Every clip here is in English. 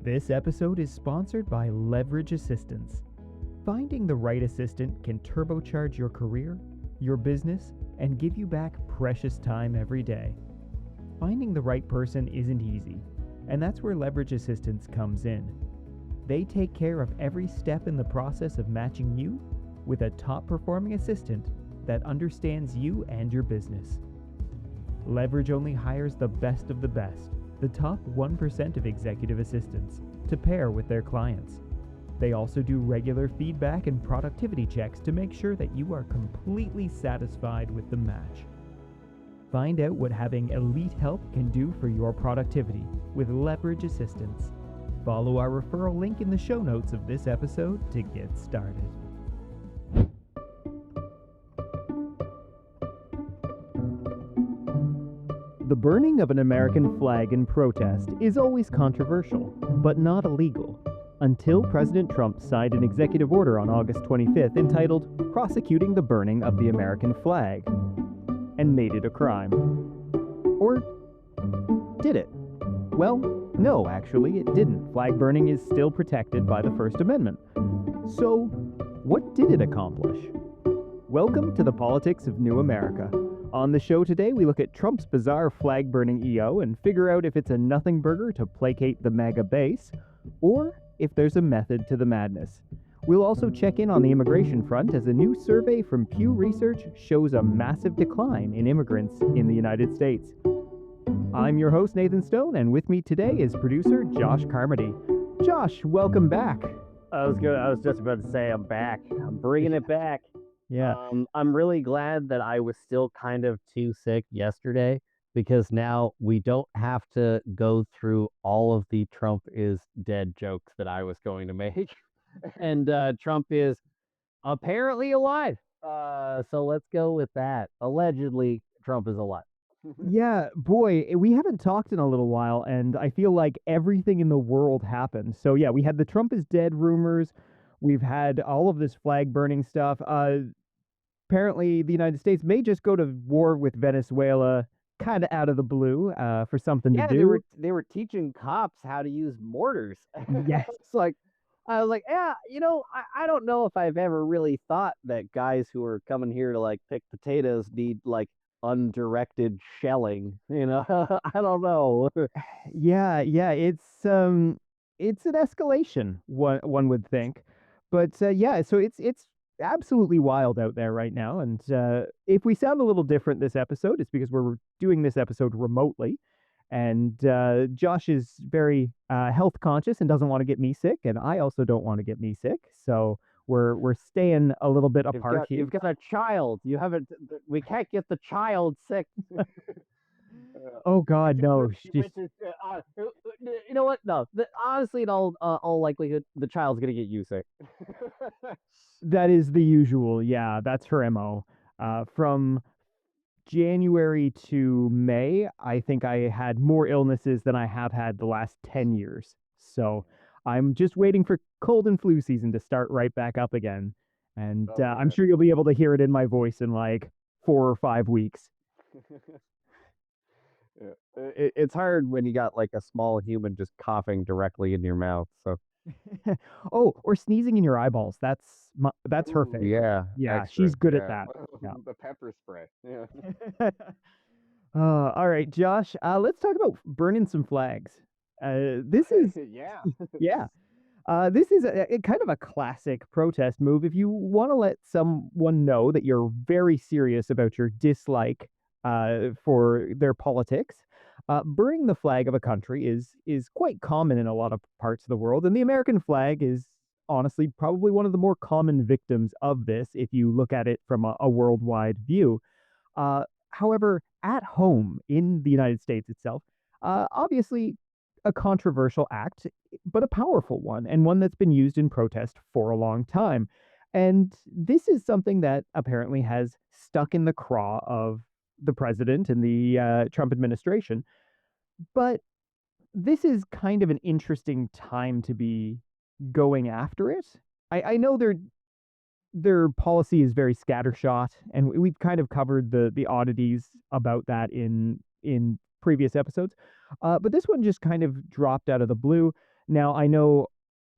This episode is sponsored by Leverage Assistance. Finding the right assistant can turbocharge your career, your business, and give you back precious time every day. Finding the right person isn't easy, and that's where Leverage Assistance comes in. They take care of every step in the process of matching you with a top-performing assistant that understands you and your business. Leverage only hires the best of the best, the top 1% of executive assistants, to pair with their clients. They also do regular feedback and productivity checks to make sure that you are completely satisfied with the match. Find out what having elite help can do for your productivity with Leverage Assistance. Follow our referral link in the show notes of this episode to get started. The burning of an American flag in protest is always controversial, but not illegal, until President Trump signed an executive order on August 25th entitled Prosecuting the Burning of the American Flag, and made it a crime. Or did it? Well, no, actually, it didn't. Flag burning is still protected by the First Amendment. So, what did it accomplish? Welcome to the Politics of New America. On the show today, we look at Trump's bizarre flag-burning EO and figure out if it's a nothing burger to placate the MAGA base, or if there's a method to the madness. We'll also check in on the immigration front as a new survey from Pew Research shows a massive decline in immigrants in the United States. I'm your host, Nathan Stone, and with me today is producer Josh Carmody. Josh, welcome back. I was just about to say I'm back. I'm bringing it back. Yeah. I'm really glad that I was still kind of too sick yesterday, because now we don't have to go through all of the Trump is dead jokes that I was going to make. And Trump is apparently alive. So let's go with that. Allegedly, Trump is alive. Yeah, boy, we haven't talked in a little while, and I feel like everything in the world happened. So yeah, we had the Trump is dead rumors. We've had all of this flag burning stuff. Apparently, the United States may just go to war with Venezuela, kind of out of the blue, for something to do. Yeah, they were teaching cops how to use mortars. Yes. It's like, I was like, yeah, I don't know if I've ever really thought that guys who are coming here to like pick potatoes need like undirected shelling. I don't know. Yeah, it's an escalation, one would think. But yeah, so it's absolutely wild out there right now. And if we sound a little different this episode, it's because we're doing this episode remotely. And Josh is very health conscious and doesn't want to get me sick, and I also don't want to get me sick. So we're staying a little bit apart here. You've got a child. You haven't. We can't get the child sick. Oh God, no! You know what? No, honestly, in all likelihood, the child's gonna get you sick. That is the usual. Yeah, that's her MO. From January to May, I think I had more illnesses than I have had the last 10 years. So I'm just waiting for cold and flu season to start right back up again. And I'm sure you'll be able to hear it in my voice in like 4 or 5 weeks. Yeah. It's hard when you got like a small human just coughing directly in your mouth. So Oh, or sneezing in your eyeballs. That's her favorite. yeah, Yeah, extra. she's good at that. Yeah. The pepper spray. Yeah. All right, Josh, let's talk about burning some flags. This is Yeah. yeah. This is a kind of a classic protest move. If you want to let someone know that you're very serious about your dislike for their politics, burning the flag of a country is quite common in a lot of parts of the world, and the American flag is honestly probably one of the more common victims of this if you look at it from a worldwide view. However, at home in the United States itself, obviously a controversial act, but a powerful one, and one that's been used in protest for a long time. And this is something that apparently has stuck in the craw of the president and the Trump administration. But this is kind of an interesting time to be going after it. I know their policy is very scattershot, and we've kind of covered the oddities about that in previous episodes. But this one just kind of dropped out of the blue. Now, I know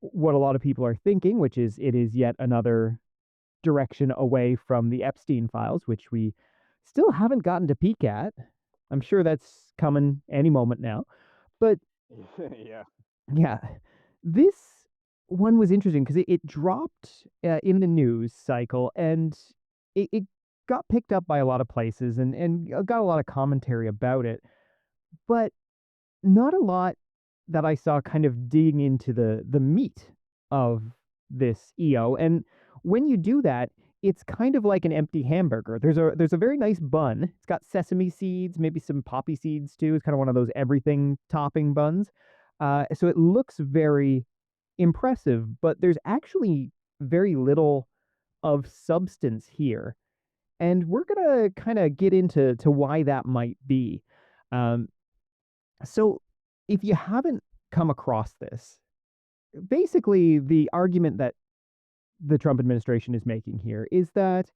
what a lot of people are thinking, which is it is yet another direction away from the Epstein files, which we still haven't gotten to peek at. I'm sure that's coming any moment now. But Yeah. yeah, this one was interesting because it dropped in the news cycle and it got picked up by a lot of places and got a lot of commentary about it, but not a lot that I saw kind of digging into the meat of this EO. And when you do that, it's kind of like an empty hamburger. There's a very nice bun. It's got sesame seeds, maybe some poppy seeds too. It's kind of one of those everything topping buns. So it looks very impressive, but there's actually very little of substance here. And we're gonna kind of get into why that might be. Um, so if you haven't come across this, basically the argument that the Trump administration is making here is that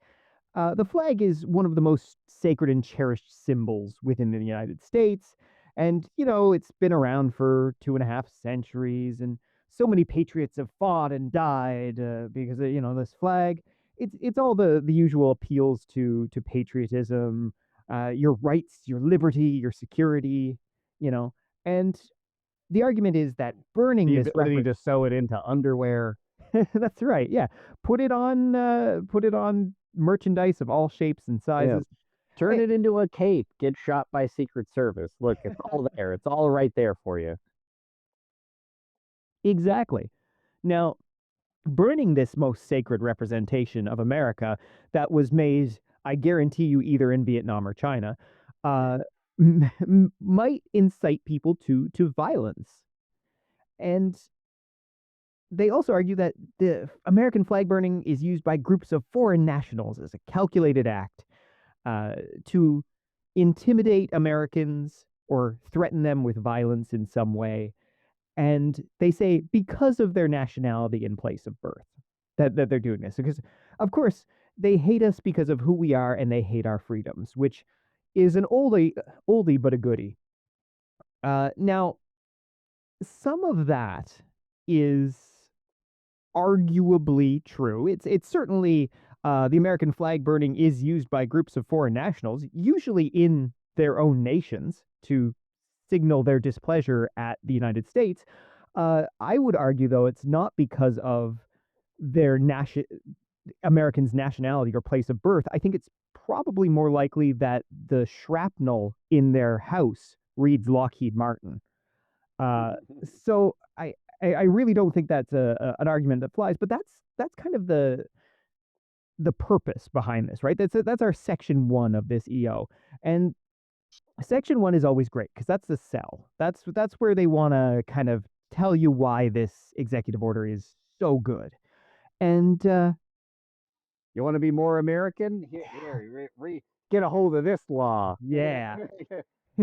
the flag is one of the most sacred and cherished symbols within the United States. And, it's been around for 2.5 centuries, and so many patriots have fought and died because of, this flag. It's all the usual appeals to patriotism, your rights, your liberty, your security, you know. And the argument is that burning The this ability reference. to sew it into underwear. That's right. Yeah. Put it on merchandise of all shapes and Yeah. sizes. Turn Eh, it into a cape. Get shot by Secret Service. Look, it's all there. It's all right there for you. exactly. Now, burning this most sacred representation of America that was made, I guarantee you, either in Vietnam or China, uh, might incite people to violence. And they also argue that the American flag burning is used by groups of foreign nationals as a calculated act uh, to intimidate Americans or threaten them with violence in some way. And they say because of their nationality and place of birth that they're doing this. Because, of course, they hate us because of who we are and they hate our freedoms, which is an oldie but a goodie. Now, some of that is arguably true. It's certainly the American flag burning is used by groups of foreign nationals, usually in their own nations, to signal their displeasure at the United States. I would argue, though, it's not because of their Americans' nationality or place of birth. I think it's probably more likely that the shrapnel in their house reads Lockheed Martin. Uh, so I really don't think that's an argument that flies, but that's kind of the purpose behind this, right? That's our section one of this EO, and section one is always great because that's the sell. That's where they want to kind of tell you why this executive order is so good, and You want to be more American? Get a hold of this law. yeah,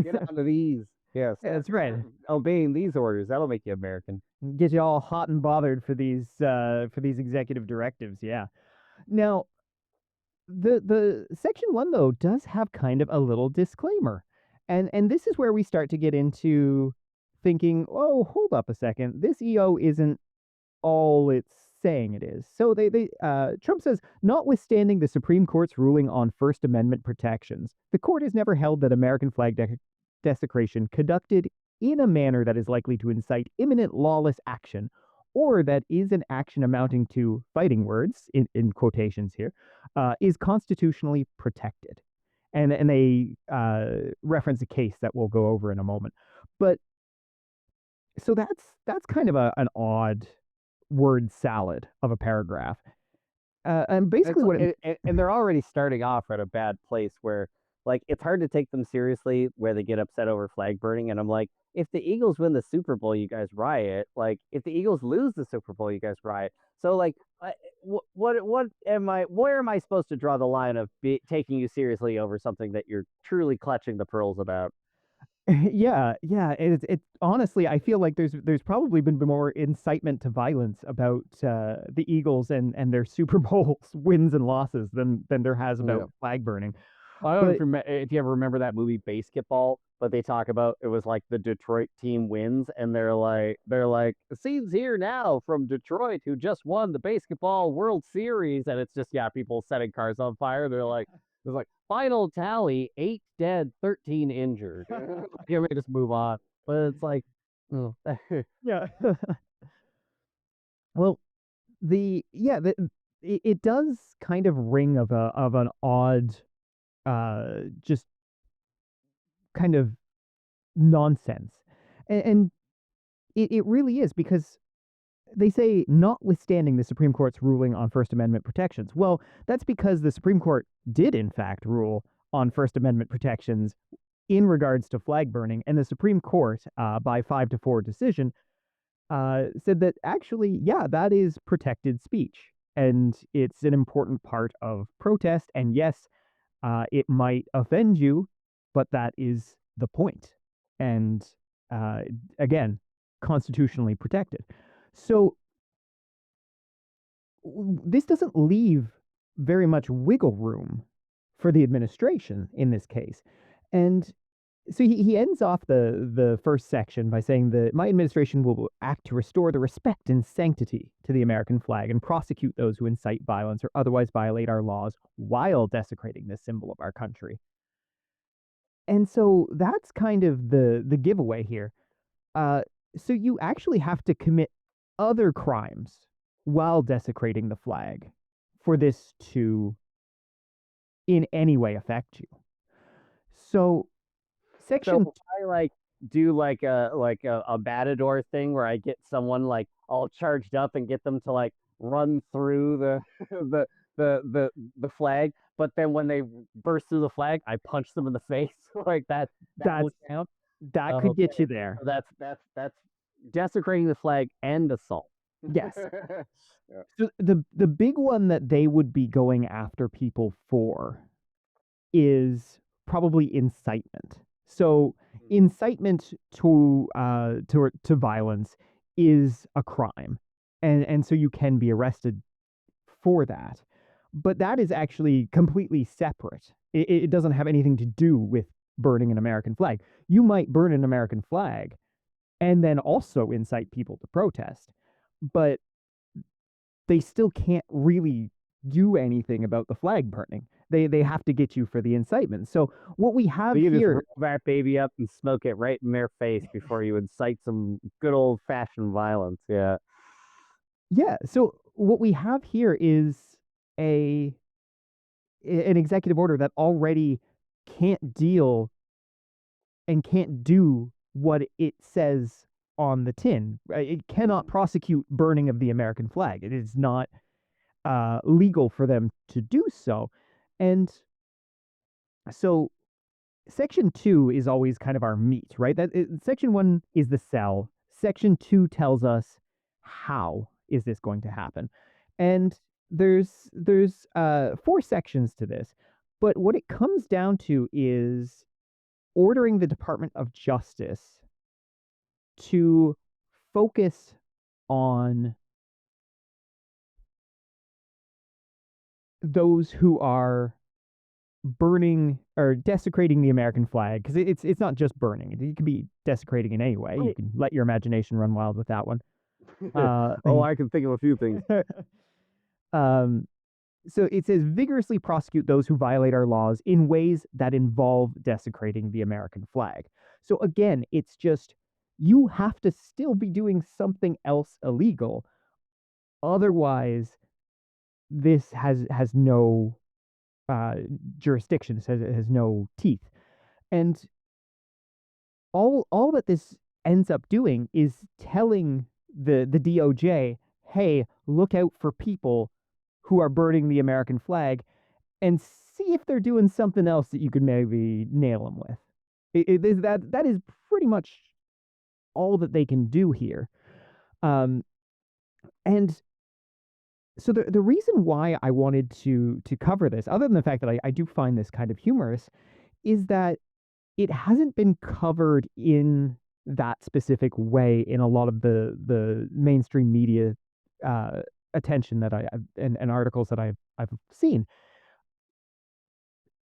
Get onto these. Yeah, that's right. start obeying these orders. That'll make you American. Get you all hot and bothered for these executive directives. Yeah. Now, the section one though does have kind of a little disclaimer, and this is where we start to get into thinking, oh, hold up a second, this EO isn't all it's saying it is. So they Trump says, notwithstanding the Supreme Court's ruling on First Amendment protections, the court has never held that American flag desecration conducted in a manner that is likely to incite imminent lawless action or that is an action amounting to fighting words in quotations here is constitutionally protected. And they reference a case that we'll go over in a moment. But so that's kind of an odd word salad of a paragraph. And It's basically what it and they're already starting off at a bad place where like it's hard to take them seriously where they get upset over flag burning. And I'm like, if the Eagles win the Super Bowl, you guys riot. Like if the Eagles lose the Super Bowl, you guys riot. So like, what am I? Where am I supposed to draw the line of taking you seriously over something that you're truly clutching the pearls about? yeah, it's honestly, I feel like there's probably been more incitement to violence about the Eagles and their Super Bowl wins and losses than there has Yeah. about flag burning. I don't know But if you ever remember that movie Basketball, but they talk about it was like the Detroit team wins, and they're like scenes here now from Detroit who just won the basketball World Series, and it's just yeah, people setting cars on fire. They're like, there's like final tally 8 dead, 13 injured. You may just move on, but it's like, oh. Yeah. Well, it does kind of ring of an odd, just kind of nonsense, and it really is because they say, notwithstanding the Supreme Court's ruling on First Amendment protections. Well, that's because the Supreme Court did, in fact, rule on First Amendment protections in regards to flag burning, and the Supreme Court, by 5-4 decision, said that actually, yeah, that is protected speech, and it's an important part of protest. And yes, it might offend you, but that is the point. And uh, again, constitutionally protected. So this doesn't leave very much wiggle room for the administration in this case. And so he ends off the first section by saying that my administration will act to restore the respect and sanctity to the American flag and prosecute those who incite violence or otherwise violate our laws while desecrating this symbol of our country. And so that's kind of the giveaway here. Uh, so you actually have to commit other crimes while desecrating the flag for this to in any way affect you. So So section if I like do like a matador thing where I get someone like all charged up and get them to like run through the the the flag, but then when they burst through the flag, I punch them in the face like that that's would count. that Oh, could get okay, you there. so that's desecrating the flag and assault. Yes. Yeah. So the big one that they would be going after people for is probably incitement. So incitement to violence is a crime, and so you can be arrested for that. But that is actually completely separate. It doesn't have anything to do with burning an American flag. You might burn an American flag and then also incite people to protest, but they still can't really do anything about the flag burning. They have to get you for the incitement. So what we have So you just roll here, that baby up and smoke it right in their face before you incite some good old fashioned violence. Yeah. yeah. So what we have here is a an executive order that already can't deal and can't do what it says on the tin. It cannot prosecute burning of the American flag. It is not legal for them to do so. And so section 2 is always kind of our meat, right? Section 1 is the cell. Section 2 tells us how is this going to happen. And there's 4 sections to this. But what it comes down to is ordering the Department of Justice to focus on those who are burning or desecrating the American flag, because it's not just burning. It could be desecrating in any way. You Right. can let your imagination run wild with that one. Uh, Oh, I can think of a few things. um, so it says vigorously prosecute those who violate our laws in ways that involve desecrating the American flag. So again, it's just you have to still be doing something else illegal. Otherwise, this has no uh, jurisdiction. Has no teeth. And all that this ends up doing is telling the DOJ, hey, look out for people who are burning the American flag and see if they're doing something else that you could maybe nail them with. That is pretty much all that they can do here. Um, and so the reason why I wanted to cover this, other than the fact that I do find this kind of humorous, is that it hasn't been covered in that specific way in a lot of the mainstream media uh, attention that and articles that I've seen.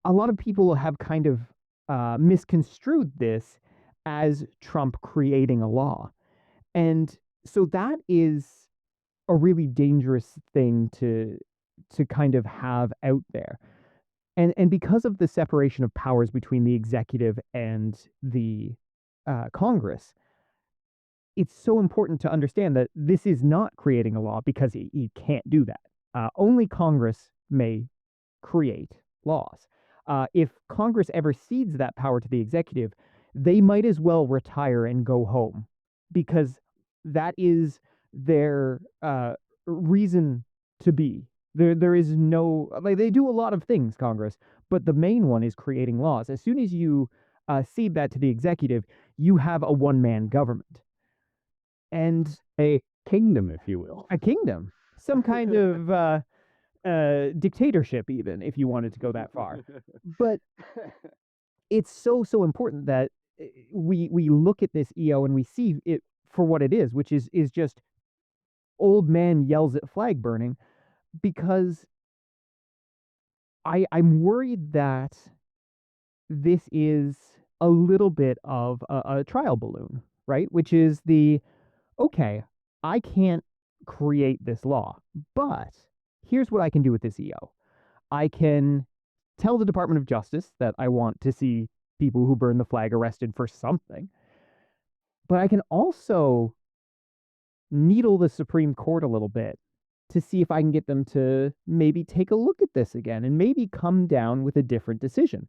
A lot of people have kind of misconstrued this as Trump creating a law. And so that is a really dangerous thing to kind of have out there. And because of the separation of powers between the executive and the Congress, it's so important to understand that this is not creating a law because he can't do that. Only Congress may create laws. If Congress ever cedes that power to the executive, they might as well retire and go home because that is their reason to be. There is no, like, they do a lot of things, Congress, but the main one is creating laws. As soon as you cede that to the executive, you have a one-man government. And A kingdom, if you will. a kingdom, some kind of dictatorship, even if you wanted to go that far. But it's so important that we look at this EO and we see it for what it is, which is just old man yells at flag burning, because I'm worried that this is a little bit of a trial balloon, right? Which is the okay, I can't create this law, but here's what I can do with this EO. I can tell the Department of Justice that I want to see people who burn the flag arrested for something, but I can also needle the Supreme Court a little bit to see if I can get them to maybe take a look at this again and maybe come down with a different decision.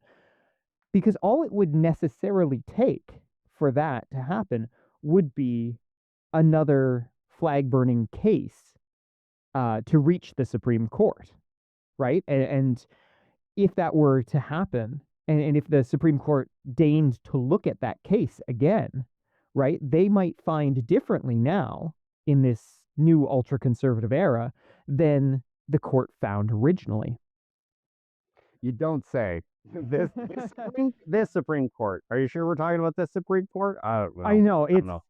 Because all it would necessarily take for that to happen would be another flag burning case to reach the Supreme Court, right? And if that were to happen, and if the Supreme Court deigned to look at that case again, right, they might find differently now in this new ultra conservative era than the court found originally. You don't say. This Supreme Court. Are you sure we're talking about this Supreme Court? I don't I know. know I don't know.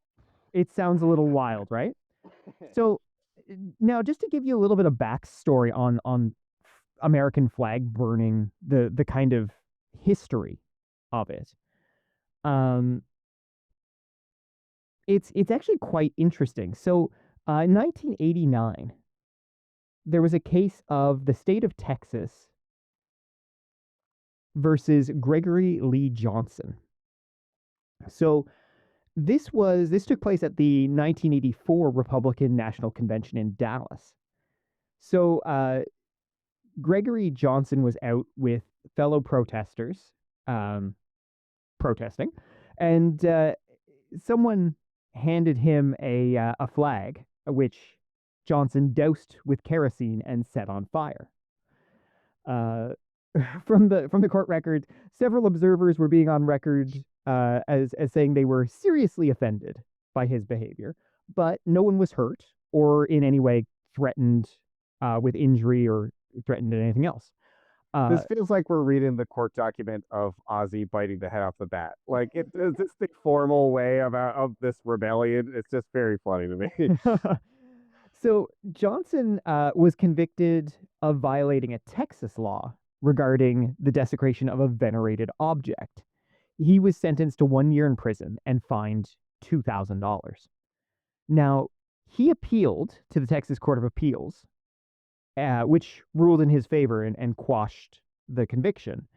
it sounds a little wild, right? So now, just to give you a little bit of backstory on American flag burning, the kind of history of it. Um, it's actually quite interesting. So, in 1989, there was a case of the state of Texas versus Gregory Lee Johnson. So, this took place at the 1984 Republican National Convention in Dallas. So, Gregory Johnson was out with fellow protesters, um, protesting, and someone handed him a flag, which Johnson doused with kerosene and set on fire. Uh, from the court record, several observers were being on record as saying they were seriously offended by his behavior, but no one was hurt or in any way threatened with injury or threatened anything else. This feels like we're reading the court document of Ozzy biting the head off the bat. Like it's just the formal way of this rebellion. It's just very funny to me. So Johnson was convicted of violating a Texas law regarding the desecration of a venerated object. He was sentenced to 1 year in prison and fined $2,000. Now, he appealed to the Texas Court of Appeals, which ruled in his favor and quashed the conviction.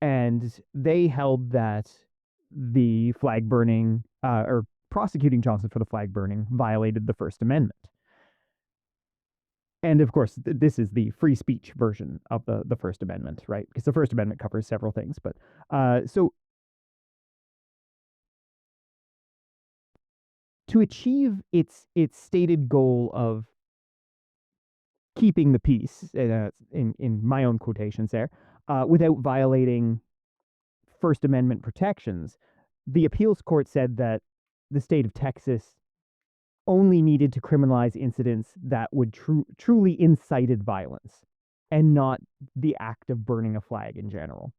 And they held that the flag burning, or prosecuting Johnson for the flag burning, violated the First Amendment. And of course, this is the free speech version of the First Amendment, right? Because the First Amendment covers several things. But so to achieve its stated goal of keeping the peace, in my own quotations there, without violating First Amendment protections, the appeals court said that the state of Texas only needed to criminalize incidents that would truly incited violence and not the act of burning a flag in general.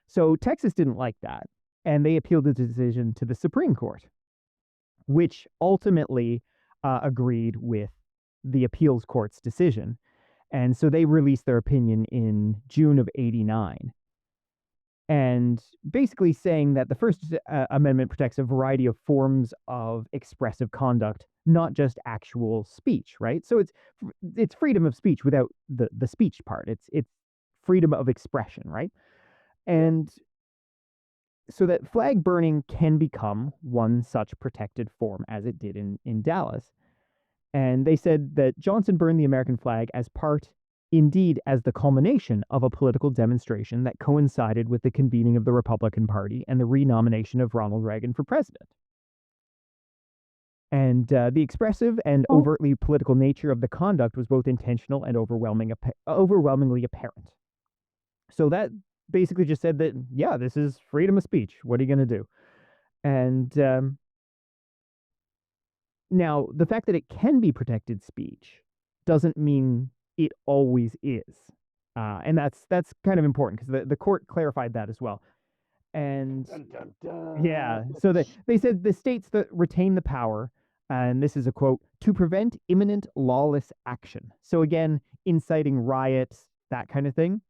So Texas didn't like that, and they appealed the decision to the Supreme Court, which ultimately agreed with the appeals court's decision. And so they released their opinion in June of '89. and basically saying that the First Amendment protects a variety of forms of expressive conduct, not just actual speech, right? So it's freedom of speech without the speech part. It's freedom of expression, right? Yeah. And so that flag burning can become one such protected form as it did in Dallas. And they said that Johnson burned the American flag as part, indeed, as the culmination of a political demonstration that coincided with the convening of the Republican Party and the renomination of Ronald Reagan for president. And the expressive and Oh, overtly political nature of the conduct was both intentional and overwhelmingly apparent. So that basically just said that, yeah, this is freedom of speech. What are you going to do? And now, the fact that it can be protected speech doesn't mean it always is. And that's kind of important because the court clarified that as well. And dun, dun, dun. yeah, so they said the states that retain the power, and this is a quote, to prevent imminent lawless action. So again, inciting riots, that kind of thing.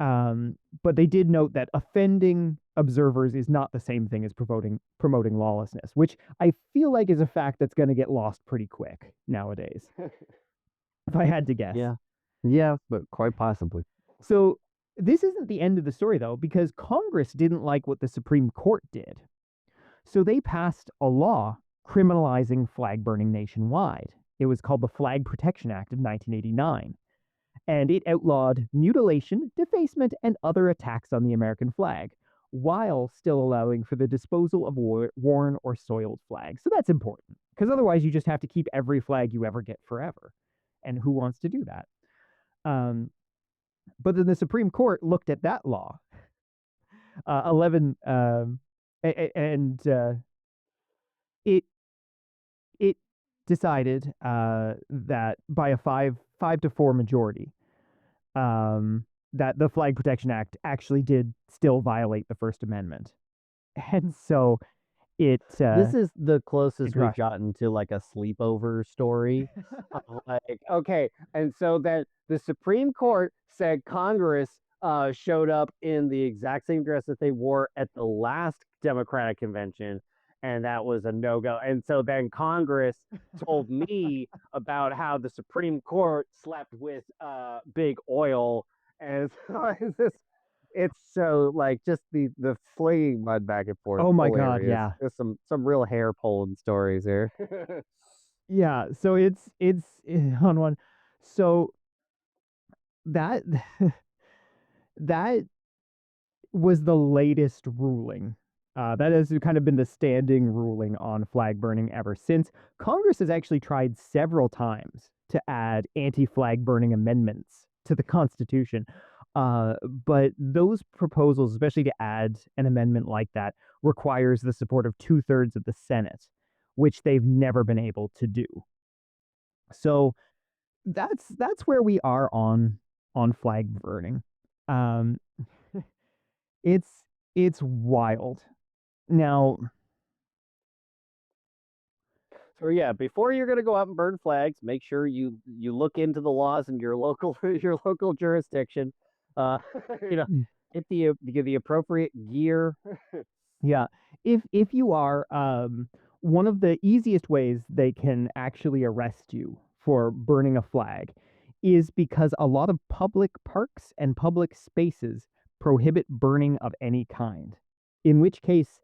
But they did note that offending observers is not the same thing as promoting lawlessness, which I feel like is a fact that's going to get lost pretty quick nowadays, if I had to guess. Yeah. Yeah, but quite possibly. So this isn't the end of the story, though, because Congress didn't like what the Supreme Court did. So they passed a law criminalizing flag burning nationwide. It was called the Flag Protection Act of 1989. And it outlawed mutilation, defacement, and other attacks on the American flag, while still allowing for the disposal of worn or soiled flags. So that's important, because otherwise you just have to keep every flag you ever get forever. And who wants to do that? But then the Supreme Court looked at that law, 11, and it it decided that by a five to four majority, that the Flag Protection Act actually did still violate the First Amendment, and so it This is the closest it we've rushed. gotten to like a sleepover story. Like, okay, and so then the Supreme Court said Congress showed up in the exact same dress that they wore at the last Democratic convention, and that was a no-go. And so then Congress told me about how the Supreme Court slept with big oil, and so it's so like just the flinging mud back and forth, Oh my God, hilarious. yeah, There's some real hair pulling stories here. yeah. So it's on one. So that that was the latest ruling. That has kind of been the standing ruling on flag burning ever since. Congress has actually tried several times to add anti flag burning amendments to the Constitution. But those proposals, especially to add an amendment like that, requires the support of 2/3 of the Senate, which they've never been able to do. So that's where we are on flag burning. Um, it's it's wild. Now, So yeah, before you're gonna go out and burn flags, make sure you look into the laws in your local your local jurisdiction. Uh, you know, mm, get the appropriate gear. yeah, if you are one of the easiest ways they can actually arrest you for burning a flag is because a lot of public parks and public spaces prohibit burning of any kind. In which case,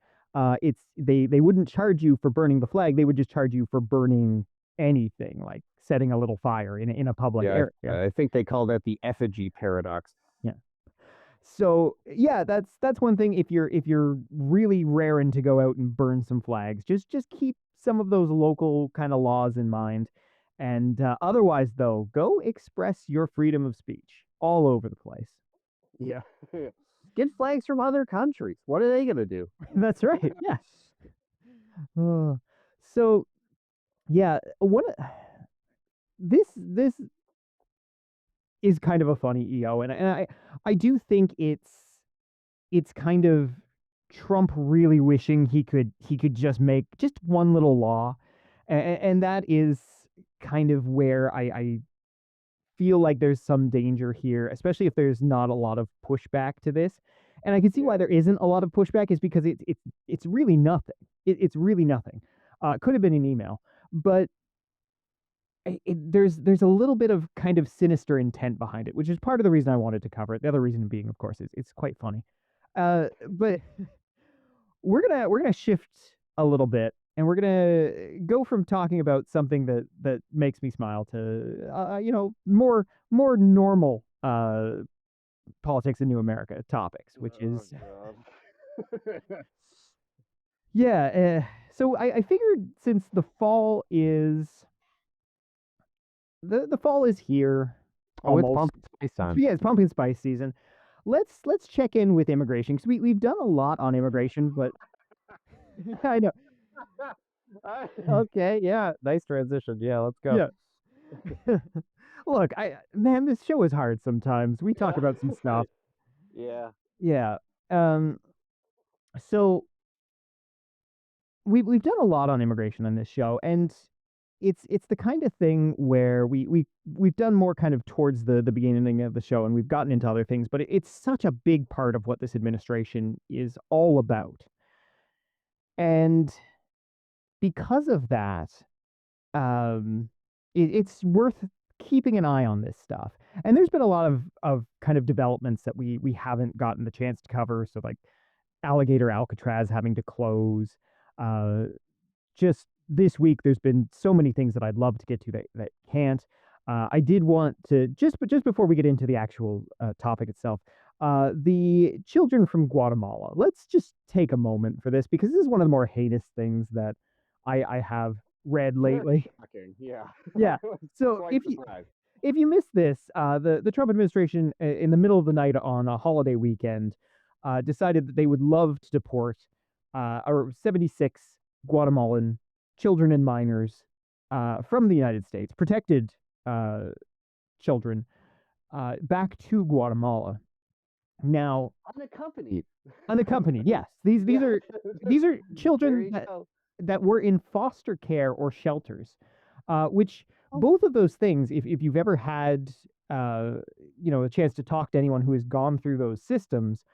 it's they wouldn't charge you for burning the flag; they would just charge you for burning anything, like setting a little fire in a public Yeah, area. I think they call that the effigy paradox. Yeah. So yeah, that's one thing. If you're really raring to go out and burn some flags, just keep some of those local kind of laws in mind. And otherwise, though, go express your freedom of speech all over the place. Yeah. Get flags from other countries. What are they gonna do? That's right. Yeah. Uh, so yeah, what this is kind of a funny EO, and I do think it's kind of Trump really wishing he could just make just one little law, and that is kind of where I feel like there's some danger here, especially if there's not a lot of pushback to this. And I can see Yeah. why there isn't a lot of pushback is because it's really nothing. It's really nothing. It could have been an email, but there's a little bit of kind of sinister intent behind it, which is part of the reason I wanted to cover it. The other reason being, of course, is it's quite funny. But we're gonna shift a little bit, and we're gonna go from talking about something that makes me smile to more normal politics in New America topics, which Oh is God. yeah. So I figured since the fall is here Oh, it's almost. pumpkin spice time. Yeah, it's pumpkin spice season. Let's check in with immigration because we've done a lot on immigration, but yeah, I know. Okay, yeah, nice transition. Yeah, let's go. Yeah. Look, man, this show is hard sometimes. We talk Yeah. about some stuff. Right. Yeah. Yeah. Um. So we've done a lot on immigration on this show, and it's the kind of thing where we've done more kind of towards the beginning of the show, and we've gotten into other things, but it's such a big part of what this administration is all about, and because of that, um, it's worth keeping an eye on this stuff. And there's been a lot of kind of developments that we haven't gotten the chance to cover. So like Alligator Alcatraz having to close. Uh, just this week, there's been so many things that I'd love to get to that can't. I did want to just before we get into the actual topic itself, the children from Guatemala. Let's just take a moment for this because this is one of the more heinous things that I have read Very lately. shocking. Yeah. Yeah. I was So quite surprised. if you missed this, the Trump administration in the middle of the night on a holiday weekend decided that they would love to deport or 76 Guatemalan children and minors from the United States, protected uh, children, back to Guatemala. Now, Unaccompanied. unaccompanied, yes, these Yeah. are these are There children you go. that were in foster care or shelters, which Oh. both of those things, if you've ever had uh, a chance to talk to anyone who has gone through those systems,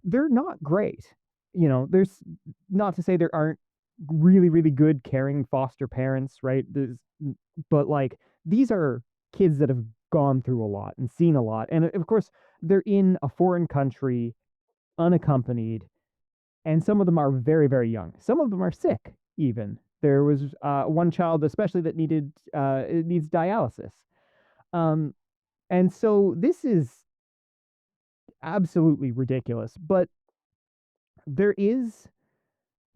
they're not great. There's not to say there aren't really, really good caring foster parents, right? But like these are kids that have gone through a lot and seen a lot. And of course, they're in a foreign country, unaccompanied, and some of them are very, very young. Some of them are sick, even. There was one child, especially, that it needs dialysis. Um, and so this is absolutely ridiculous. But there is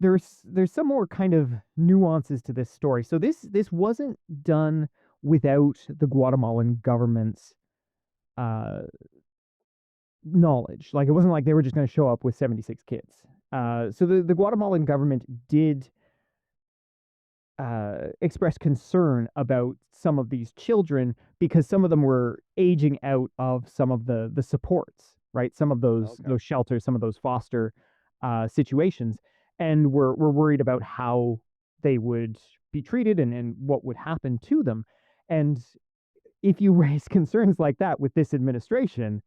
there's some more kind of nuances to this story. So this wasn't done without the Guatemalan government's uh, knowledge. Like it wasn't like they were just going to show up with 76 kids. So the Guatemalan government did express concern about some of these children because some of them were aging out of some of the supports, right? Some of Okay. those shelters, some of those foster situations, and were worried about how they would be treated and what would happen to them. And if you raise concerns like that with this administration,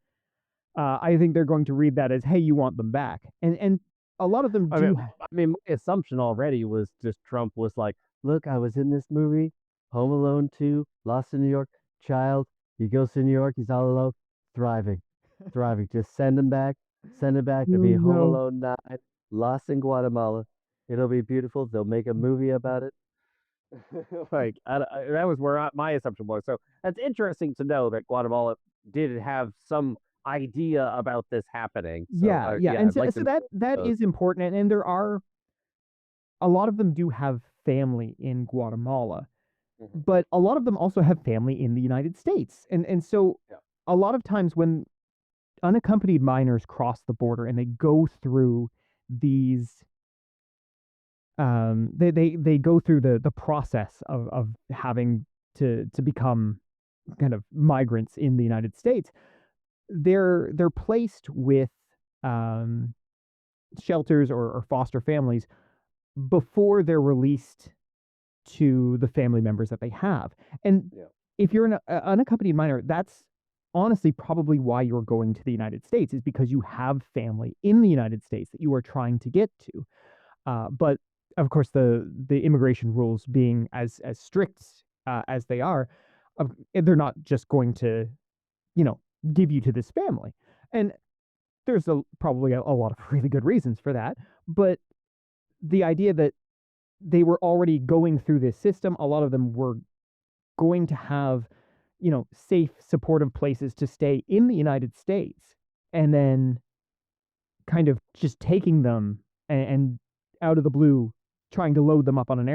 I think they're going to read that as, "Hey, you want them back," and a lot of them I mean, do. my assumption already was just Trump was like, "Look, I was in this movie, Home Alone 2, Lost in New York, child. He goes to New York, he's all alone, thriving, thriving. Just send him back, send him back. It'll Oh be Home no. Alone 9, Lost in Guatemala. It'll be beautiful. They'll make a movie about it." Like that was where my assumption was. So that's interesting to know that Guatemala did have some idea about this happening. So Yeah, yeah, yeah, and I'd so, like so to that know. is important, and there are a lot of them do have family in Guatemala, Mhm. but a lot of them also have family in the United States, and so Yeah. a lot of times when unaccompanied minors cross the border and they go through these, they go through the process of having to become kind of migrants in the United States, they're placed with um, shelters or foster families before they're released to the family members that they have. And Yeah. if you're an unaccompanied minor, that's honestly probably why you're going to the United States, is because you have family in the United States that you are trying to get to. But of course, the immigration rules being as strict as they are, they're not just going to, you know, give you to this family. And there's probably a lot of really good reasons for that. But the idea that they were already going through this system, a lot of them were going to have, safe, supportive places to stay in the United States, and then kind of just taking them and out of the blue trying to load them up on an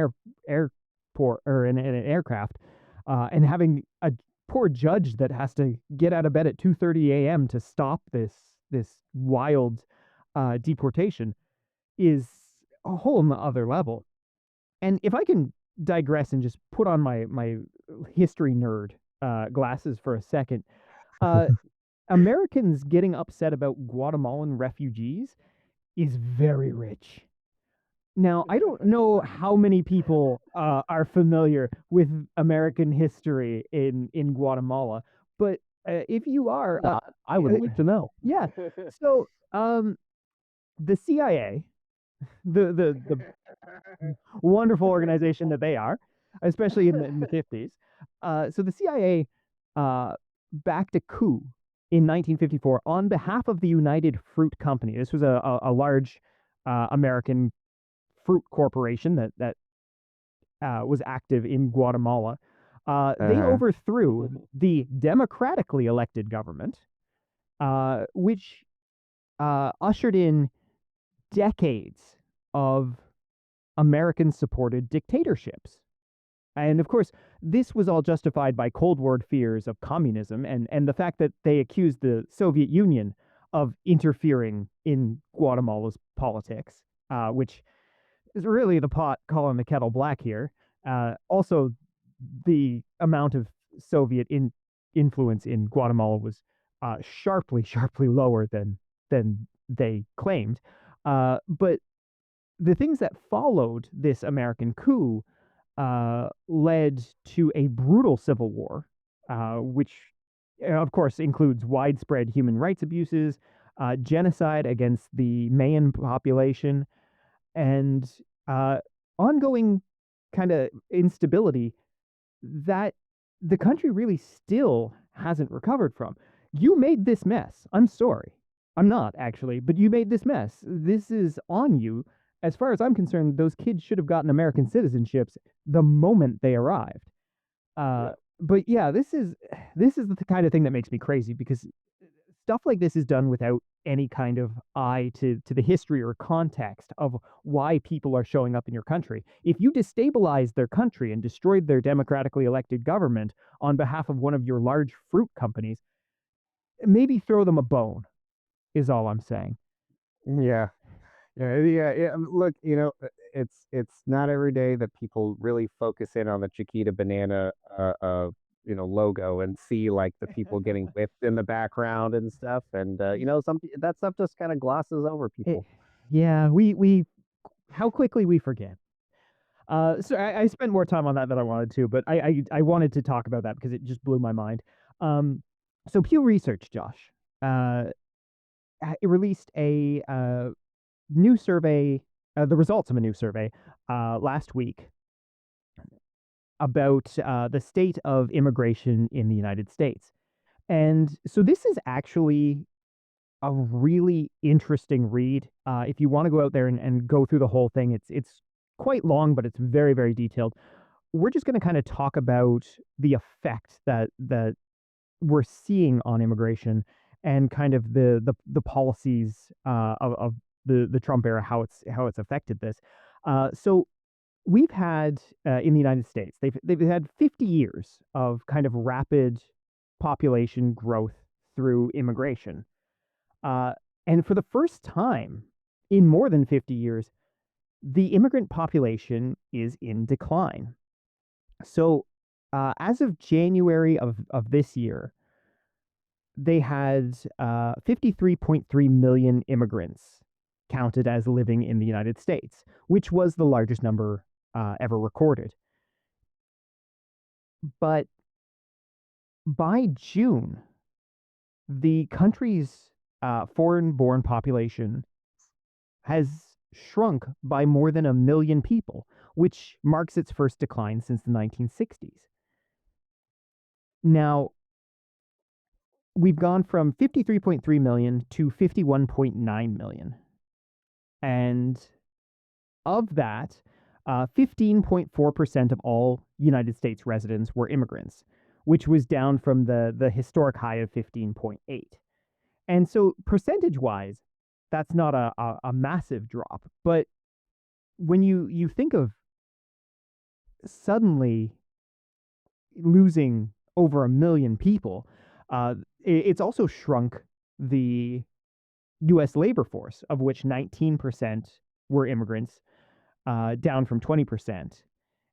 airport or in an aircraft, and having a poor judge that has to get out of bed at 2:30 a.m. to stop this wild deportation is a whole other level. And if I can digress and just put on my history nerd glasses for a second, uh, Americans getting upset about Guatemalan refugees is very rich. Now, I don't know how many people are familiar with American history in Guatemala, but if you are, Not. I would like to know. yeah. So, the CIA, the wonderful organization that they are, especially in the 50s. So the CIA backed a coup in 1954 on behalf of the United Fruit Company. This was a large American fruit corporation that was active in Guatemala. They Uh-huh. overthrew the democratically elected government, which ushered in decades of American supported dictatorships. And of course, this was all justified by Cold War fears of communism and the fact that they accused the Soviet Union of interfering in Guatemala's politics, which is really the pot calling the kettle black here. Also, the amount of Soviet influence in Guatemala was sharply lower than they claimed. But the things that followed this American coup led to a brutal civil war, which, of course, includes widespread human rights abuses, genocide against the Mayan population, and uh, ongoing kind of instability that the country really still hasn't recovered from. You made this mess. I'm sorry. I'm not actually, but you made this mess. This is on you. As far as I'm concerned, those kids should have gotten American citizenships the moment they arrived. Uh, Yeah. but yeah, this is the kind of thing that makes me crazy, because stuff like this is done without any kind of eye to the history or context of why people are showing up in your country. If you destabilize their country and destroyed their democratically elected government on behalf of one of your large fruit companies, maybe throw them a bone, is all I'm saying. Yeah. Yeah. Look, it's not every day that people really focus in on the Chiquita banana, logo and see like the people getting whipped in the background and stuff. And that stuff just kind of glosses over It, people. yeah, we how quickly we forget. So I spent more time on that than I wanted to, but I wanted to talk about that because it just blew my mind. Um, so Pew Research, Josh, uh, it released a new survey, the results of a new survey last week about the state of immigration in the United States. And so this is actually a really interesting read. If you want to go out there and go through the whole thing, it's quite long, but it's very detailed. We're just going to kind of talk about the effect that we're seeing on immigration, and kind of the policies of the Trump era, how it's affected this. So we've had in the United States, they've had 50 years of kind of rapid population growth through immigration. Uh, and for the first time in more than 50 years, the immigrant population is in decline. So, as of January of this year, they had 53.3 million immigrants counted as living in the United States, which was the largest number ever recorded. But by June, the country's foreign-born population has shrunk by more than 1 million people, which marks its first decline since the 1960s. Now, we've gone from 53.3 million to 51.9 million. And of that, 15.4% of all United States residents were immigrants, which was down from the historic high of 15.8. And so, percentage wise, that's not a massive drop. But when you think of suddenly losing over 1 million people, it's also shrunk the U.S. labor force, of which 19% were immigrants, down from 20%.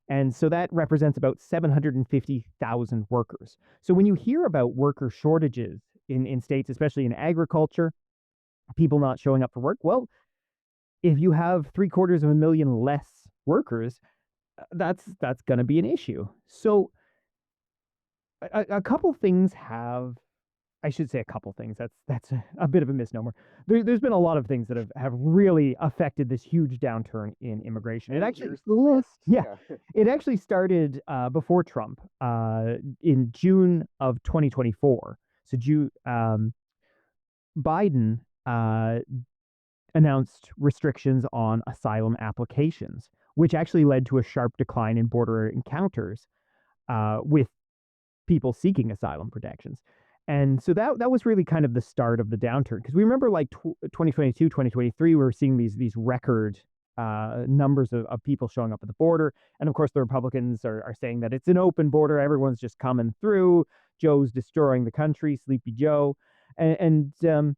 And so that represents about 750,000 workers. So when you hear about worker shortages in states, especially in agriculture, people not showing up for work, well, if you have 750,000 less workers, that's going to be an issue. So a couple things have, I should say a couple things. That's a bit of a misnomer. There's been a lot of things that have really affected this huge downturn in immigration. It actually, Here's the list. yeah, it actually started before Trump, in June of 2024. So Biden announced restrictions on asylum applications, which actually led to a sharp decline in border encounters with people seeking asylum protections. And so that was really kind of the start of the downturn, because we remember like 2022, 2023, we were seeing these record numbers of people showing up at the border. And of course, the Republicans are saying that it's an open border. Everyone's just coming through. Joe's destroying the country, Sleepy Joe. And so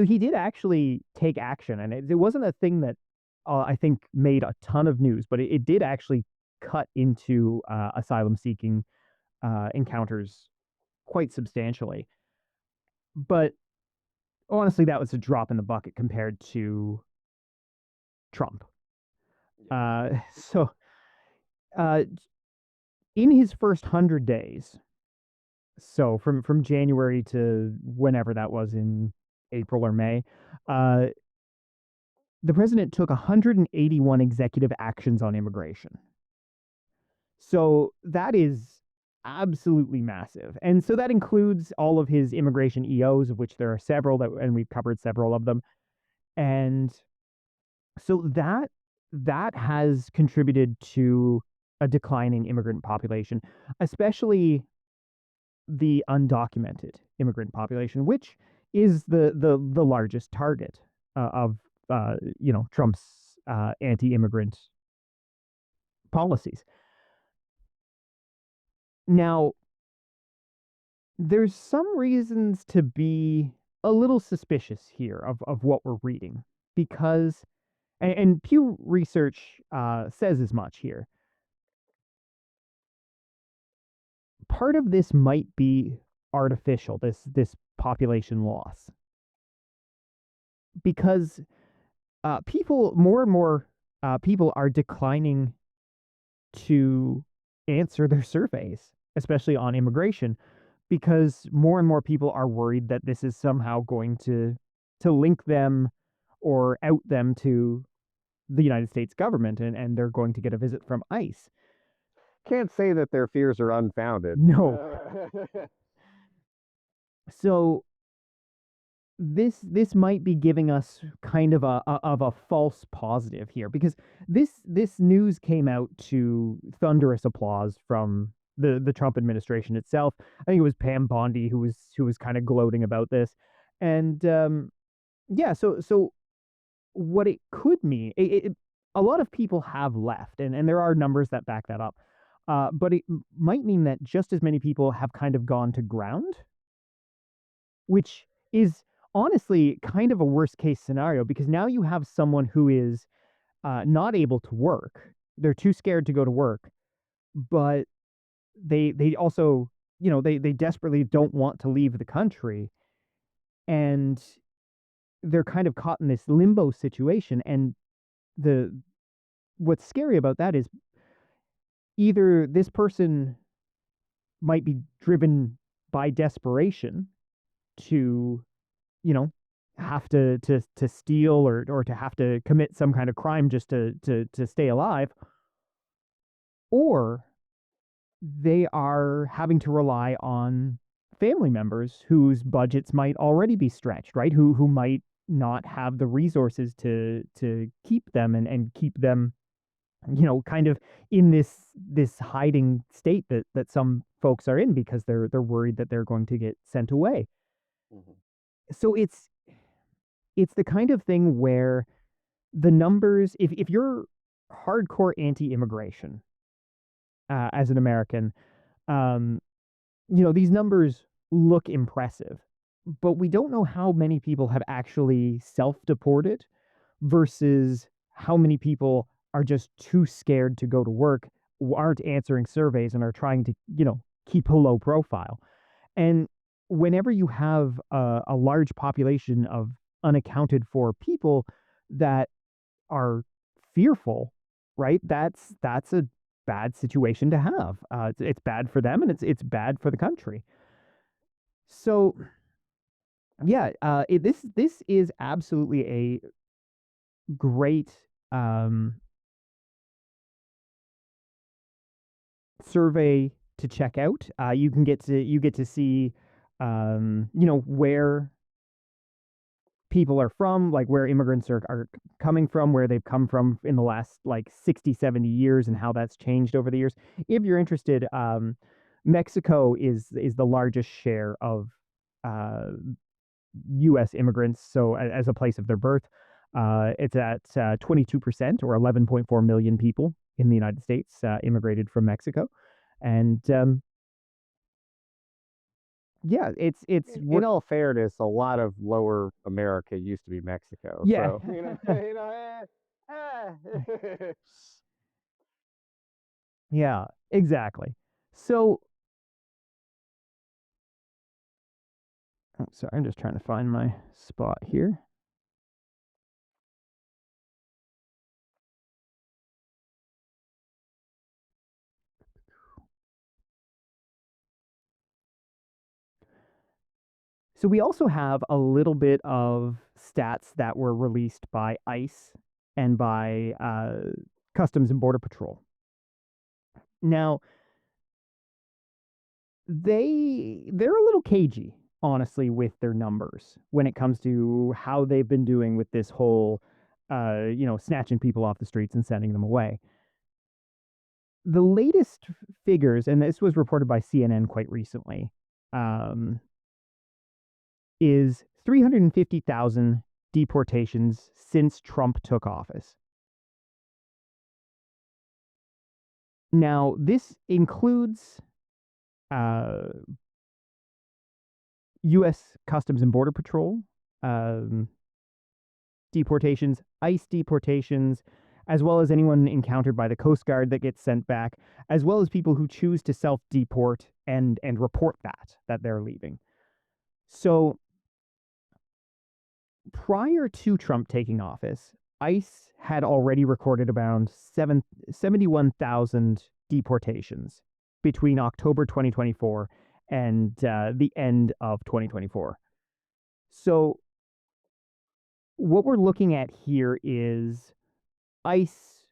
he did actually take action. And it wasn't a thing that I think made a ton of news, but it did actually cut into asylum seeking encounters quite substantially. But honestly, that was a drop in the bucket compared to Trump. So in his first 100 days, so from January to whenever that was, in April or May, the president took 181 executive actions on immigration. So that is absolutely massive. And so that includes all of his immigration EOs, of which there are several, and we've covered several of them. And so that has contributed to a declining immigrant population, especially the undocumented immigrant population, which is the largest target of Trump's anti-immigrant policies. Now, there's some reasons to be a little suspicious here of what we're reading, because, and Pew Research says as much here. Part of this might be artificial, this population loss, because more and more people are declining to answer their surveys, especially on immigration, because more and more people are worried that this is somehow going to link them or out them to the United States government, and they're going to get a visit from ICE. Can't say that their fears are unfounded. No. So this might be giving us kind of a false positive here, because this news came out to thunderous applause from the Trump administration itself. I think it was Pam Bondi who was kind of gloating about this. And yeah, so what it could mean, a lot of people have left, and there are numbers that back that up. But it might mean that just as many people have kind of gone to ground, which is honestly kind of a worst case scenario, because now you have someone who is not able to work. They're too scared to go to work, but they also, they desperately don't want to leave the country, and they're kind of caught in this limbo situation. And what's scary about that is either this person might be driven by desperation, to, you know, have to steal or to have to commit some kind of crime just to stay alive, or they are having to rely on family members whose budgets might already be stretched, right? Who might not have the resources to keep them and keep them, kind of in this hiding state that some folks are in because they're worried that they're going to get sent away. Mhm. So it's the kind of thing where the numbers, if you're hardcore anti-immigration as an American, um, these numbers look impressive, but we don't know how many people have actually self-deported versus how many people are just too scared to go to work, aren't answering surveys, and are trying to, keep a low profile. And whenever you have a large population of unaccounted for people that are fearful, right? That's a bad situation to have. It's bad for them, and it's bad for the country. So yeah, this is absolutely a great um, survey to check out. You get to see, where people are from, like where immigrants are coming from, where they've come from in the last like 60, 70 years, and how that's changed over the years. If you're interested, Mexico is the largest share of uh, U.S. immigrants. So as a place of their birth, it's at 22% or 11.4 million people in the United States immigrated from Mexico, and yeah, it's In all fairness, a lot of lower America used to be Mexico. yeah. So, Yeah, exactly. So, oh, sorry, I'm just trying to find my spot here. So we also have a little bit of stats that were released by ICE and by Customs and Border Patrol. Now, they're a little cagey, honestly, with their numbers when it comes to how they've been doing with this whole, snatching people off the streets and sending them away. The latest figures, and this was reported by CNN quite recently, um, is 350,000 deportations since Trump took office. Now, this includes uh, U.S. Customs and Border Patrol um, deportations, ICE deportations, as well as anyone encountered by the Coast Guard that gets sent back, as well as people who choose to self-deport and report that they're leaving. So prior to Trump taking office, ICE had already recorded around 71,000 deportations between October 2024 and the end of 2024. So what we're looking at here is ICE,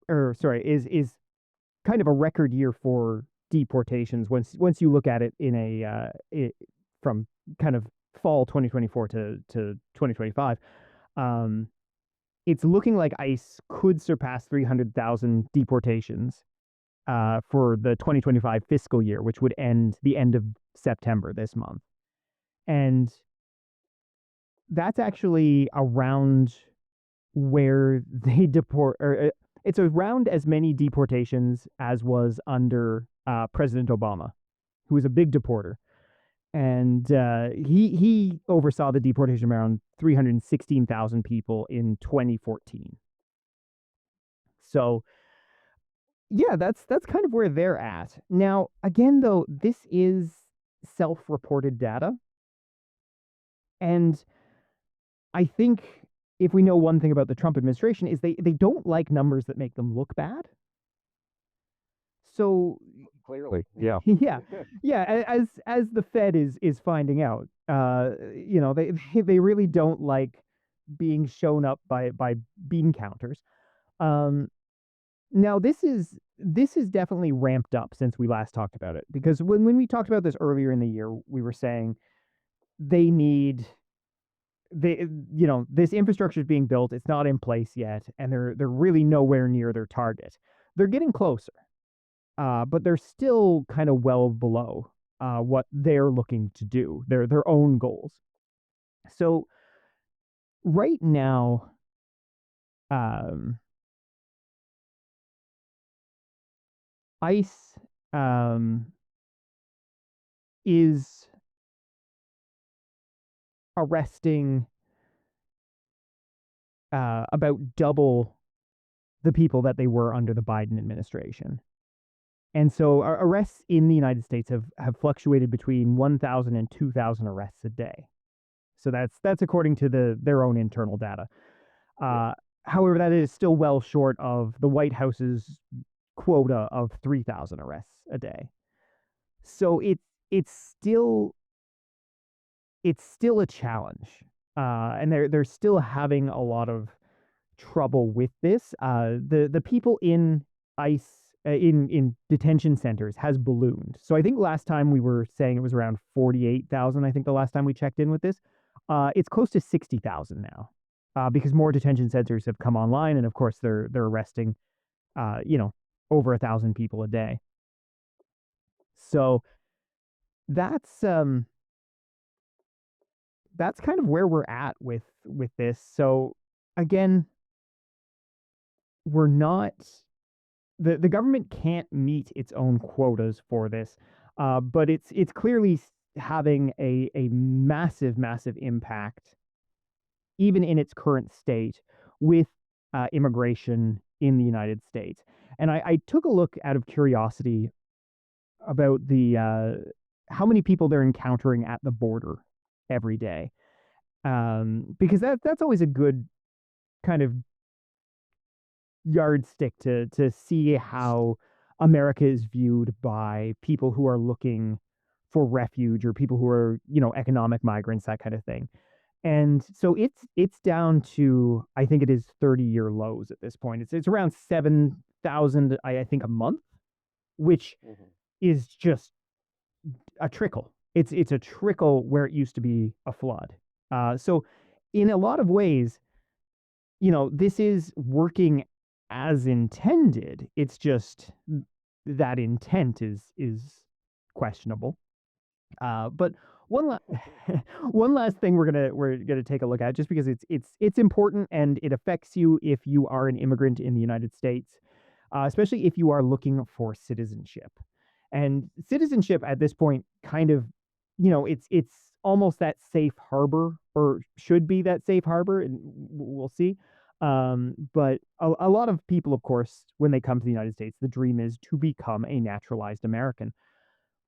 or sorry, is kind of a record year for deportations once you look at it in from kind of fall 2024 to 2025. Um, it's looking like ICE could surpass 300,000 deportations for the 2025 fiscal year, which would end the end of September this month. And that's actually around where they deport, or it's around as many deportations as was under President Obama, who was a big deporter. And he oversaw the deportation of around 316,000 people in 2014. So yeah, that's kind of where they're at. Now, again, though, this is self-reported data, and I think if we know one thing about the Trump administration is they don't like numbers that make them look bad. So Clearly, yeah. Yeah, yeah. As the Fed is finding out, they really don't like being shown up by bean counters. Um, Now this is definitely ramped up since we last talked about it, because when we talked about this earlier in the year, we were saying they need they this infrastructure is being built, it's not in place yet, and they're really nowhere near their target. They're getting closer, but they're still kind of well below what they're looking to do, their own goals. So right now, um, ICE is arresting about double the people that they were under the Biden administration. And so arrests in the United States have fluctuated between 1,000 and 2,000 arrests a day. So that's according to their own internal data. Uh, However, that is still well short of the White House's quota of 3,000 arrests a day. So it's still it's still a challenge, and they're still having a lot of trouble with this. The people in ICE in detention centers has ballooned. So I think last time we were saying it was around 48,000. I think the last time we checked in with this, it's close to 60,000 now, because more detention centers have come online, and of course they're arresting, you know, over 1,000 people a day. So that's um that's kind of where we're at with this. So again, we're not the government can't meet its own quotas for this, but it's clearly having a massive impact, even in its current state, with immigration in the United States. And I took a look out of curiosity about the how many people they're encountering at the border every day, because that's always a good kind of yardstick to see how America is viewed by people who are looking for refuge, or people who are, economic migrants, that kind of thing. And so it's down to, I think it is 30-year lows at this point. It's around 7,000, I think, a month, which Mhm. is just a trickle. It's a trickle where it used to be a flood. So in a lot of ways, this is working as intended. It's just that intent is questionable. But one la- one last thing we're gonna take a look at, just because it's important and it affects you if you are an immigrant in the United States, especially if you are looking for citizenship. And citizenship at this point, kind of, it's almost that safe harbor, or should be that safe harbor, and we'll see. But a lot of people, of course, when they come to the United States, the dream is to become a naturalized American.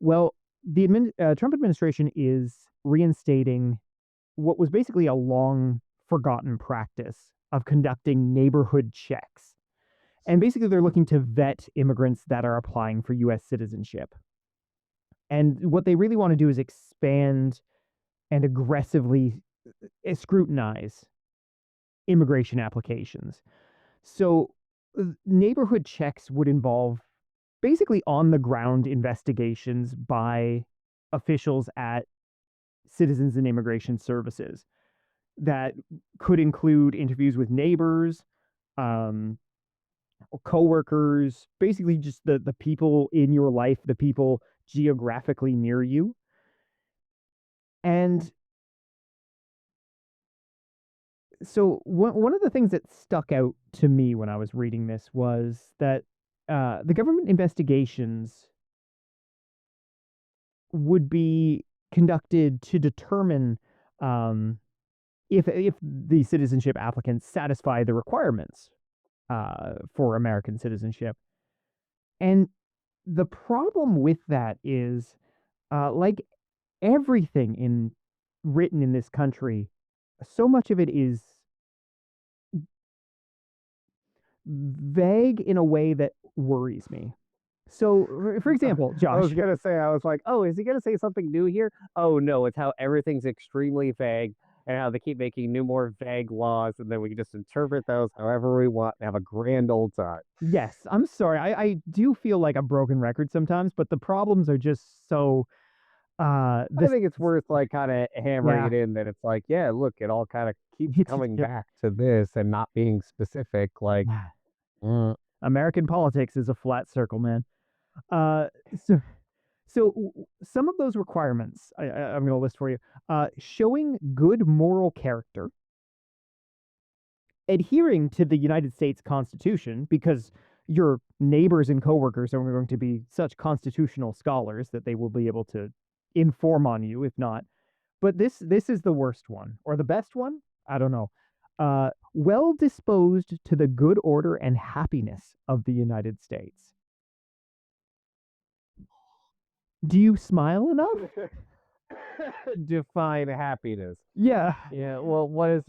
Well, the Trump administration is reinstating what was basically a long forgotten practice of conducting neighborhood checks. And basically, they're looking to vet immigrants that are applying for US citizenship. And what they really want to do is expand and aggressively scrutinize immigration applications. So, neighborhood checks would involve basically on the ground investigations by officials at Citizens and Immigration Services that could include interviews with neighbors, um, coworkers, basically just the people in your life, the people geographically near you. And so one of the things that stuck out to me when I was reading this was that the government investigations would be conducted to determine, um, if the citizenship applicants satisfy the requirements for American citizenship. And the problem with that is, like everything in written in this country, so much of it is vague in a way that worries me. So, for example, I was Josh, gonna say, I was like, oh, is he gonna say something new here? Oh no, it's how everything's extremely vague and how they keep making new, more vague laws, and then we can just interpret those however we want and have a grand old time. yes, I'm sorry. I do feel like a broken record sometimes, but the problems are just so I this think it's worth like kind of hammering yeah, it in that it's like, yeah, look, it all kind of keeps hits you coming yep. back to this and not being specific. Like, Yeah. mm, American politics is a flat circle, man. Uh so some of those requirements I'm going to list for you. Showing good moral character, adhering to the United States Constitution, because your neighbors and coworkers are going to be such constitutional scholars that they will be able to inform on you if not. But this is the worst one or the best one. I don't know. Well disposed to the good order and happiness of the United States. Do you smile enough? define happiness. Yeah. Yeah, well, what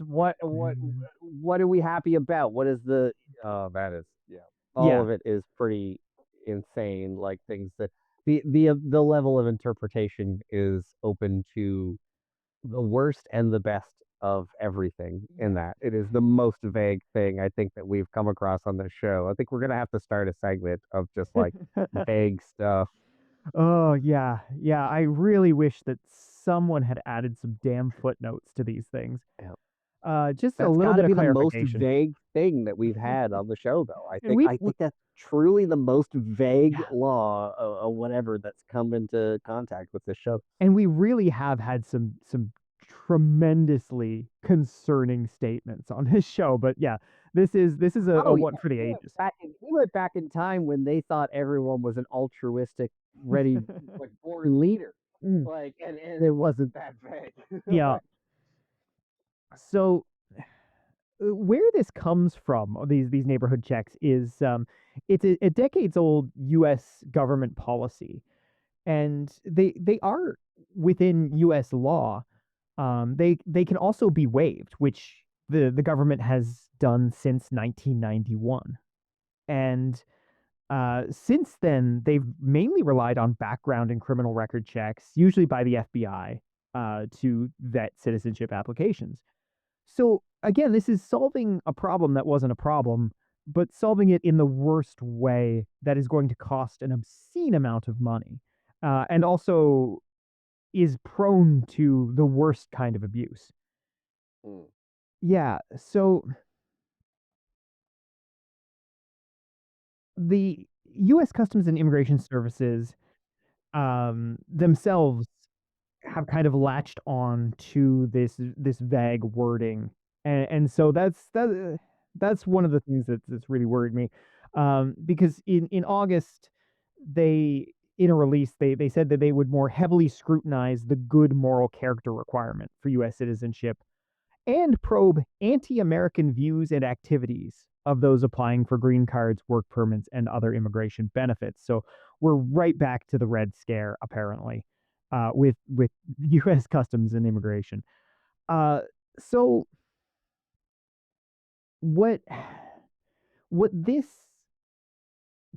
are we happy about? What is the that is yeah. All Yeah. of it is pretty insane. Like things that the level of interpretation is open to the worst and the best of everything in that. It is the most vague thing I think that we've come across on this show. I think we're gonna have to start a segment of just like vague stuff. Oh, yeah. Yeah, I really wish that someone had added some damn footnotes to these things. Just a That's little gotta bit of be the most clarification. vague thing that we've had on the show, though. I And think I think that's truly the most vague yeah, law or whatever that's come into contact with this show. and we really have had some tremendously concerning statements on this show, but yeah, this is a Oh yeah, one for the ages. he went back in time when they thought everyone was an altruistic, ready, like born leader. Mm, Like, and it wasn't that vague. yeah. So where this comes from, these neighborhood checks, is it's a decades old U.S. government policy, and they are within U.S. law. They can also be waived, which the government has done since 1991, and since then they've mainly relied on background and criminal record checks, usually by the FBI, to vet citizenship applications. So again, this is solving a problem that wasn't a problem, but solving it in the worst way that is going to cost an obscene amount of money, and also is prone to the worst kind of abuse. Mm. Yeah, so the U.S. Customs and Immigration Services themselves have kind of latched on to this vague wording, and so that's one of the things that's really worried me, because in August they in a release they said that they would more heavily scrutinize the good moral character requirement for U.S. citizenship and probe anti-American views and activities of those applying for green cards, work permits, and other immigration benefits. So we're right back to the Red Scare, apparently, with U.S. Customs and Immigration. Uh, so what what this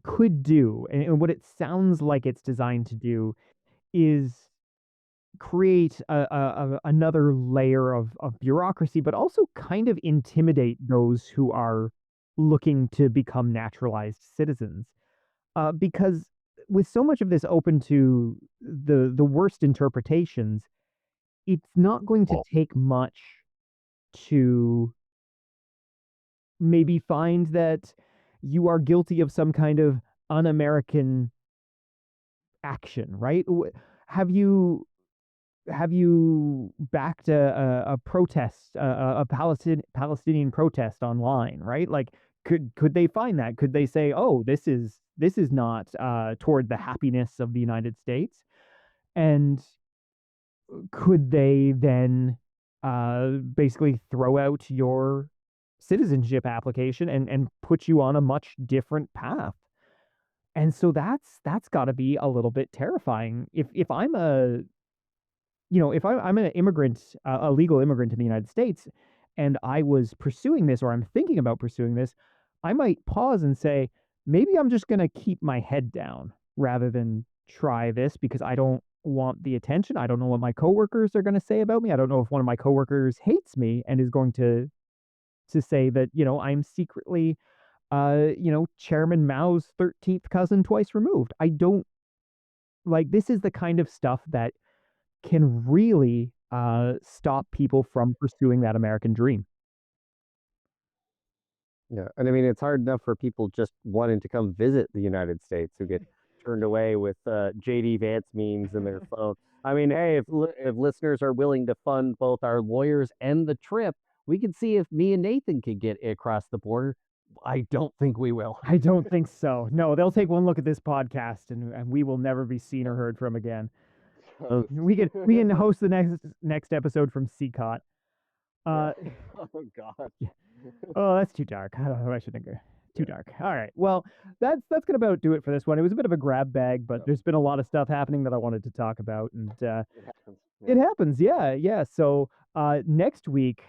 could do, and what it sounds like it's designed to do, is create another layer of bureaucracy, but also kind of intimidate those who are looking to become naturalized citizens. Because with so much of this open to the worst interpretations, it's not going to take much to maybe find that you are guilty of some kind of un-American action, right? Have you have you backed a protest, a Palestinian protest online, right? Like, could they find that? Could they say, oh, this is not toward the happiness of the United States? And could they then basically throw out your citizenship application and put you on a much different path? And so that's got to be a little bit terrifying. If I'm a if I'm an immigrant, a legal immigrant in the United States, and I was pursuing this, or I'm thinking about pursuing this, I might pause and say, maybe I'm just going to keep my head down rather than try this because I don't want the attention. I don't know what my coworkers are going to say about me. I don't know if one of my coworkers hates me and is going to say that, I'm secretly Chairman Mao's 13th cousin twice removed. I don't like this is the kind of stuff that can really stop people from pursuing that American dream. Yeah, and I mean it's hard enough for people just wanting to come visit the United States who get turned away with JD Vance memes in their phone. I mean, hey, if listeners are willing to fund both our lawyers and the trip, we can see if me and Nathan can get across the border. I don't think we will. I don't think so. No, they'll take one look at this podcast and we will never be seen or heard from again. We can host the next episode from CCOT. Oh God. Oh, that's too dark. I don't know. I shouldn't go. Too dark. All right. Well, that's gonna about do it for this one. It was a bit of a grab bag, but there's been a lot of stuff happening that I wanted to talk about, and It happens. it happens. Yeah, yeah. So next week,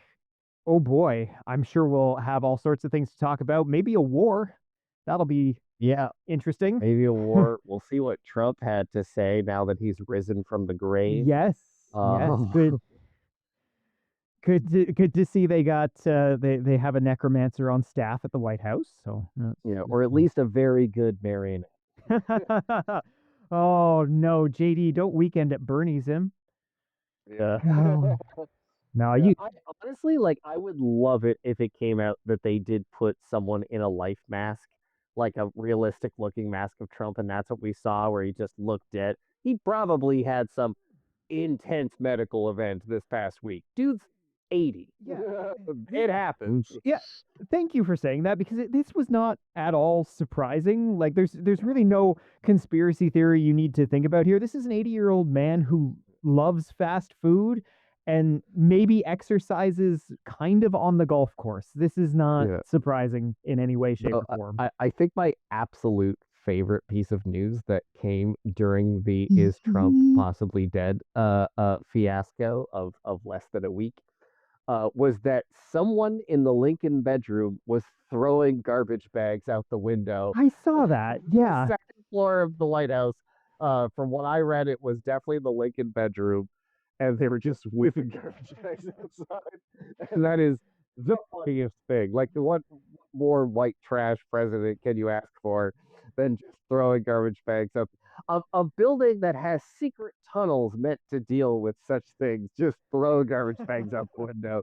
oh boy, I'm sure we'll have all sorts of things to talk about. Maybe a war. That'll be Yeah, interesting. Maybe a war. We'll see what Trump had to say now that he's risen from the grave. Yes. Yes. Good. Good to see they got they have a necromancer on staff at the White House. So or at least a very good marionette. oh no, JD, don't Weekend at Bernie's him. Yeah. No, Yeah, honestly, I would love it if it came out that they did put someone in a life mask, like a realistic looking mask of Trump, and that's what we saw where he just looked dead. He probably had some intense medical event this past week. Dude's 80. Yeah. It happens. Yeah, thank you for saying that because this was not at all surprising. Like there's really no conspiracy theory you need to think about here. This is an 80-year-old man who loves fast food and maybe exercises kind of on the golf course. This is not surprising in any way, shape, or form. I think my absolute favorite piece of news that came during the is Trump possibly dead fiasco of less than a week was that someone in the Lincoln bedroom was throwing garbage bags out the window. I saw that. Yeah. The second floor of the White House. From what I read, it was definitely the Lincoln bedroom, and they were just whipping garbage bags outside. And that is the funniest thing. Like, what more white trash president can you ask for than just throwing garbage bags up? A building that has secret tunnels meant to deal with such things, just throw garbage bags out the window.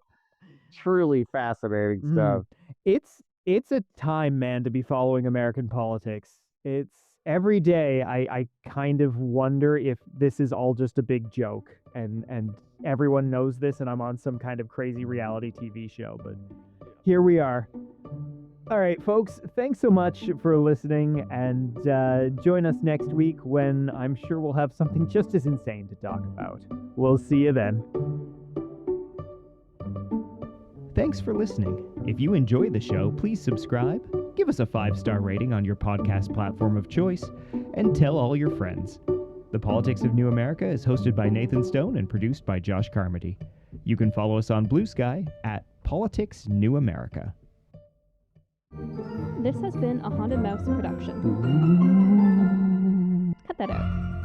Truly fascinating stuff. It's a time, man, to be following American politics. It's every day I kind of wonder if this is all just a big joke and everyone knows this and I'm on some kind of crazy reality TV show, but here we are. All right, folks, thanks so much for listening, and join us next week when I'm sure we'll have something just as insane to talk about. We'll see you then. Thanks for listening. If you enjoy the show, please subscribe, give us a 5-star rating on your podcast platform of choice, and tell all your friends. The Politics of New America is hosted by Nathan Stone and produced by Josh Carmody. You can follow us on Blue Sky at Politics New America. This has been a Haunted Mouse production. Cut that out.